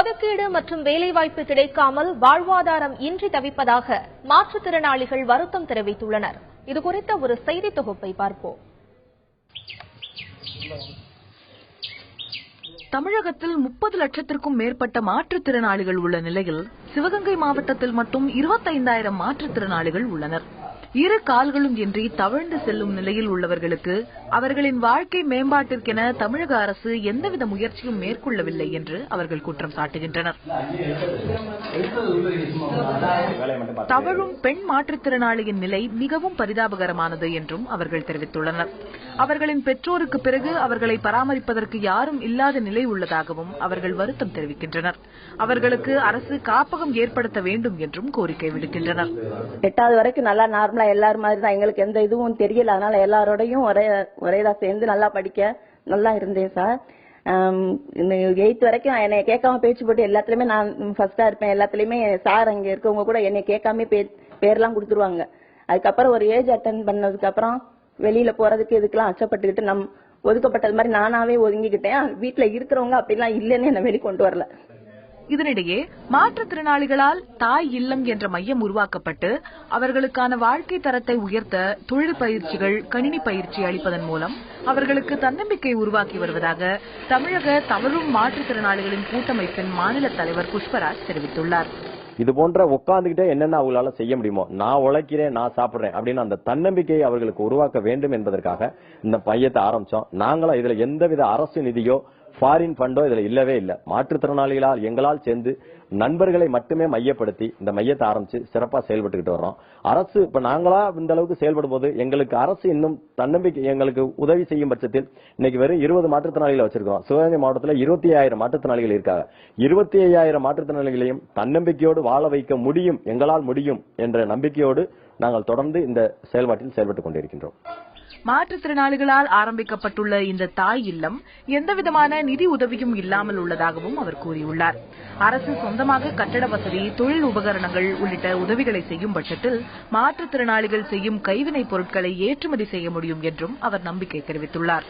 ஒதுக்கீடு மற்றும் வேலைவாய்ப்பு கிடைக்காமல் வாழ்வாதாரம் இன்றி தவிப்பதாக மாற்றுத்திறனாளிகள் வருத்தம் தெரிவித்துள்ளனர். இதுகுறித்த ஒரு செய்தி தொகுப்பை பார்ப்போம். தமிழகத்தில் 30 லட்சத்திற்கும் மேற்பட்ட மாற்றுத்திறனாளிகள் உள்ள நிலையில் சிவகங்கை மாவட்டத்தில் மட்டும் 25,000 மாற்றுத்திறனாளிகள் உள்ளனர். இரு கால்களும் இன்றி தவழ்ந்து செல்லும் நிலையில் உள்ளவர்களுக்கு அவர்களின் வாழ்க்கை மேம்பாட்டிற்கென தமிழக அரசு எந்தவித முயற்சியும் மேற்கொள்ளவில்லை என்று அவர்கள் குற்றம் சாட்டுகின்றனர். தவழும் பெண் மாற்றுத்திறனாளியின் நிலை மிகவும் பரிதாபகரமானது என்றும் அவர்கள் தெரிவித்துள்ளனர். அவர்களின் பெற்றோருக்கு பிறகு அவர்களை பராமரிப்பதற்கு யாரும் இல்லாத நிலை உள்ளதாகவும் அவர்கள் வருத்தம் தெரிவிக்கின்றனர். அவர்களுக்கு அரசு காப்பகம் ஏற்படுத்த வேண்டும் என்றும் கோரிக்கை விடுக்கின்றனர். 8வது வரைக்கும் நல்லா நார்மலா எல்லாரும் மாதிரி தான். எங்களுக்கு எந்த இதுவும் தெரியல. அதனால எல்லாரோடையும் ஒரேதா சேர்ந்து நல்லா படிக்க நல்லா இருந்தேன் சார். 8th வரைக்கும் என்னை கேட்காம பேச்சு போட்டு எல்லாத்துலயுமே நான் ஃபர்ஸ்டா இருப்பேன். எல்லாத்துலயுமே சார் அங்க இருக்கவங்க கூட என்னை கேட்காம பேர்லாம் கொடுத்துருவாங்க. அதுக்கப்புறம் ஒரு ஏஜ் அட்டன் பண்ணதுக்கு அப்புறம் வெளியில போறதுக்கு இதுக்கெல்லாம் அச்சப்பட்டுக்கிட்டு ஒதுக்கப்பட்டது மாதிரி நானாவே ஒதுங்கிக்கிட்டேன். வீட்டுல இருக்கிறவங்க அப்படிலாம் இல்லைன்னு என்ன வெளிக்கொண்டு வரல. இதனிடையே மாற்றுத்திறனாளிகளால் தாய் இல்லம் என்ற மையம் உருவாக்கப்பட்டு அவர்களுக்கான வாழ்க்கை தரத்தை உயர்த்த தொழில் பயிற்சிகள், கணினி பயிற்சி அளிப்பதன் மூலம் அவர்களுக்கு தன்னம்பிக்கை உருவாக்கி வருவதாக தமிழக தவழும் மாற்றுத்திறனாளிகளின் கூட்டமைப்பின் மாநில தலைவர் புஷ்பராஜ் தெரிவித்துள்ளார். இது போன்ற உட்கார்ந்துகிட்டே என்னென்ன அவங்களால செய்ய முடியுமோ, நான் உழைக்கிறேன், நான் சாப்பிடுறேன் அப்படின்னு அந்த தன்னம்பிக்கையை அவர்களுக்கு உருவாக்க வேண்டும் என்பதற்காக இந்த மையத்தை ஆரம்பிச்சோம். நாங்களும் இதுல எந்தவித அரசு நிதியோ ஃபாரின் ஃபண்டோ இதுல இல்லவே இல்லை. மாற்றுத்திறனாளிகளால் எங்களால் சேர்ந்து நண்பர்களை மட்டுமே மையப்படுத்தி இந்த மையத்தை ஆரம்பிச்சு சிறப்பா செயல்பட்டுக்கிட்டு வர்றோம். அரசு இப்ப நாங்களா இந்த அளவுக்கு செயல்படும் போது எங்களுக்கு அரசு இன்னும் தன்னம்பிக்கை எங்களுக்கு உதவி செய்யும் பட்சத்தில் இன்னைக்கு வெறும் 20 மாற்றுத்திறனாளிகளை வச்சிருக்கோம். சிவகங்கை மாவட்டத்தில் 25,000 மாற்றுத்திறனாளிகள் இருக்காங்க. 25,000 மாற்றுத்திறனாளிகளையும் தன்னம்பிக்கையோடு வாழ வைக்க முடியும், எங்களால் முடியும் என்ற நம்பிக்கையோடு நாங்கள் தொடர்ந்து இந்த செயல்பாட்டில் செயல்பட்டுக் கொண்டிருக்கின்றோம். மாற்றுத்திறனாளிகளால் ஆரம்பிக்கப்பட்டுள்ள இந்த தாய் இல்லம் எந்தவிதமான நிதி உதவியும் இல்லாமல் உள்ளதாகவும் அவர் கூறியுள்ளார். அரசு சொந்தமாக கட்டட வசதி, தொழில் உபகரணங்கள் உள்ளிட்ட உதவிகளை செய்யும் பட்சத்தில் மாற்றுத்திறனாளிகள் செய்யும் கைவினைப் பொருட்களை ஏற்றுமதி செய்ய முடியும் என்றும் அவர் நம்பிக்கை தெரிவித்துள்ளார்.